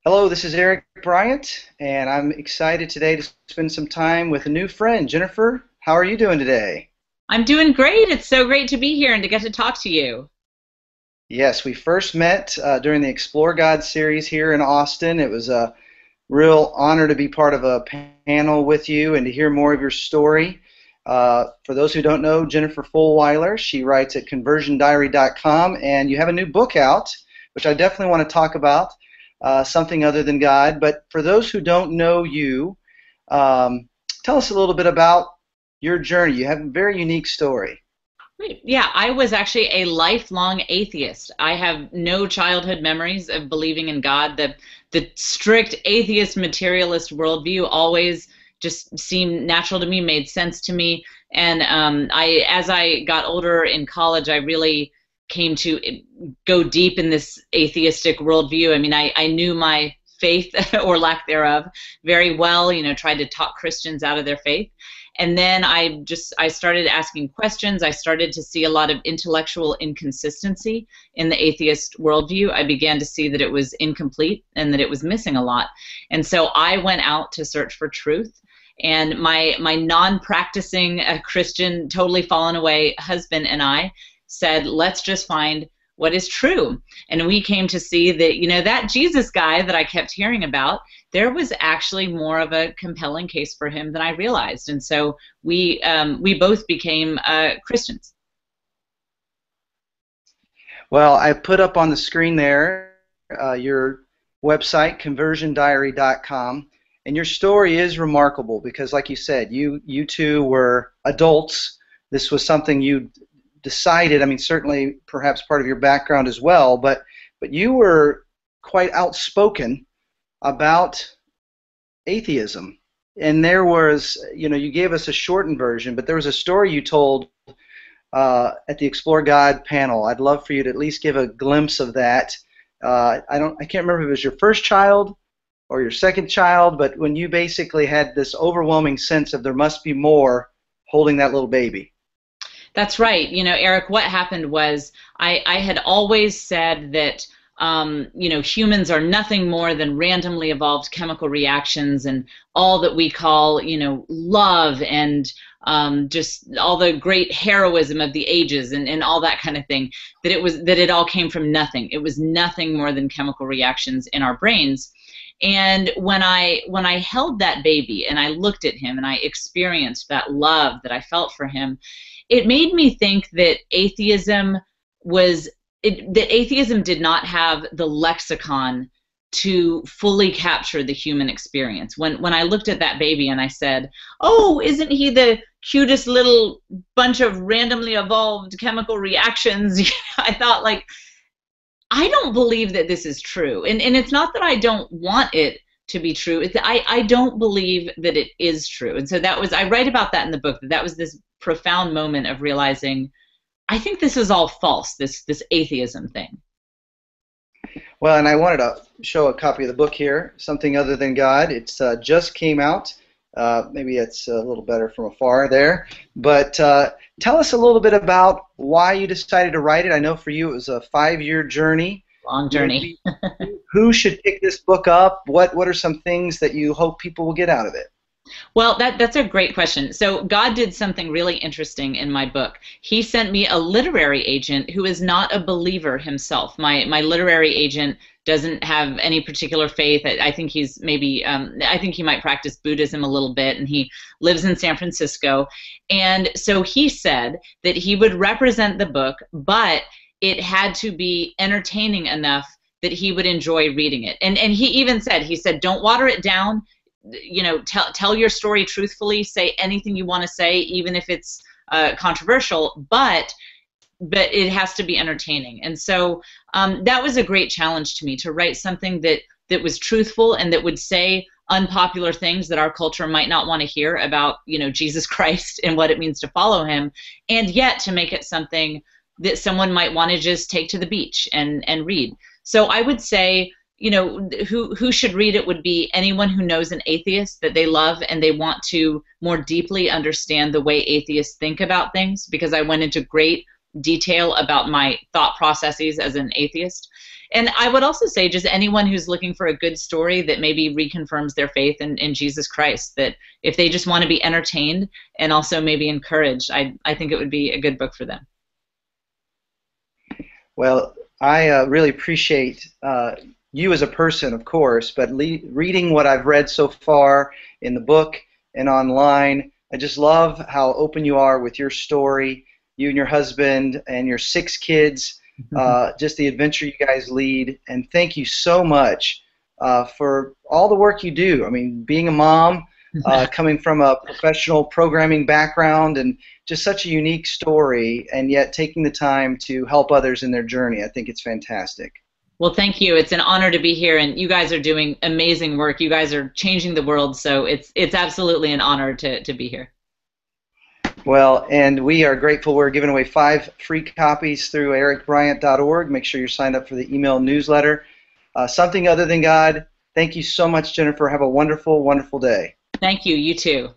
Hello, this is Eric Bryant, and I'm excited today to spend some time with a new friend, Jennifer. How are you doing today? I'm doing great. It's so great to be here and to get to talk to you. Yes, we first met during the Explore God series here in Austin. It was a real honor to be part of a panel with you and to hear more of your story. For those who don't know, Jennifer Fulwiler, she writes at conversiondiary.com, and you have a new book out, which I definitely want to talk about, something other than God. But for those who don't know you, um, tell us a little bit about your journey. You have a very unique story. Great. Yeah, I was actually a lifelong atheist. I have no childhood memories of believing in God. The strict atheist materialist worldview always just seemed natural to me, made sense to me. And as I got older in college, I really came to go deep in this atheistic worldview. I mean, I knew my faith or lack thereof very well, tried to talk Christians out of their faith. And then I started asking questions. I started to see a lot of intellectual inconsistency in the atheist worldview. I began to see that it was incomplete and that it was missing a lot. And so I went out to search for truth. And my non-practicing Christian, totally fallen away husband and I said, let's just find what is true. And we came to see that, that Jesus guy that I kept hearing about, there was actually more of a compelling case for him than I realized. And so we both became Christians. Well, I put up on the screen there your website, conversiondiary.com, and your story is remarkable because, like you said, you two were adults. This was something you decided. I mean, certainly, perhaps part of your background as well, but you were quite outspoken about atheism. And there was, you gave us a shortened version, but there was a story you told at the Explore God panel. I'd love for you to at least give a glimpse of that. I can't remember if it was your first child or your second child, but when you basically had this overwhelming sense of there must be more holding that little baby. That's right. Eric, what happened was I had always said that humans are nothing more than randomly evolved chemical reactions, and all that we call, love and just all the great heroism of the ages and all that kind of thing, that it all came from nothing. It was nothing more than chemical reactions in our brains. And when I held that baby and I looked at him and I experienced that love that I felt for him, it made me think that atheism did not have the lexicon to fully capture the human experience. When I looked at that baby and I said, "Oh, isn't he the cutest little bunch of randomly evolved chemical reactions?" I thought, like, I don't believe that this is true. And it's not that I don't want it to be true. It's that I don't believe that it is true. And so I write about that in the book, that was this profound moment of realizing, I think this is all false, this atheism thing. Well, and I wanted to show a copy of the book here, Something Other Than God. It's just came out. Maybe it's a little better from afar there. But tell us a little bit about why you decided to write it. I know for you it was a 5-year journey. Long journey. Who should pick this book up? What are some things that you hope people will get out of it? Well, that's a great question. So God did something really interesting in my book. He sent me a literary agent who is not a believer himself. My literary agent doesn't have any particular faith. I think he's maybe, I think he might practice Buddhism a little bit, and he lives in San Francisco. And so he said that he would represent the book, but it had to be entertaining enough that he would enjoy reading it. And he even said, don't water it down. Tell your story truthfully, say anything you want to say, even if it's controversial, but it has to be entertaining. And so that was a great challenge to me, to write something that was truthful and that would say unpopular things that our culture might not want to hear about, Jesus Christ and what it means to follow him, and yet to make it something that someone might want to just take to the beach and read. So I would say, who should read it would be anyone who knows an atheist that they love and they want to more deeply understand the way atheists think about things, because I went into great detail about my thought processes as an atheist. And I would also say just anyone who's looking for a good story that maybe reconfirms their faith in Jesus Christ, that if they just want to be entertained and also maybe encouraged, I think it would be a good book for them. Well, I really appreciate you as a person, of course, but reading what I've read so far in the book and online, I just love how open you are with your story, you and your husband and your 6 kids, just the adventure you guys lead. And thank you so much for all the work you do. I mean, being a mom, coming from a professional programming background, and just such a unique story, and yet taking the time to help others in their journey. I think it's fantastic. Well, thank you. It's an honor to be here, and you guys are doing amazing work. You guys are changing the world, so it's absolutely an honor to be here. Well, and we are grateful. We're giving away 5 free copies through ericbryant.org. Make sure you're signed up for the email newsletter. Something Other Than God. Thank you so much, Jennifer. Have a wonderful, wonderful day. Thank you. You too.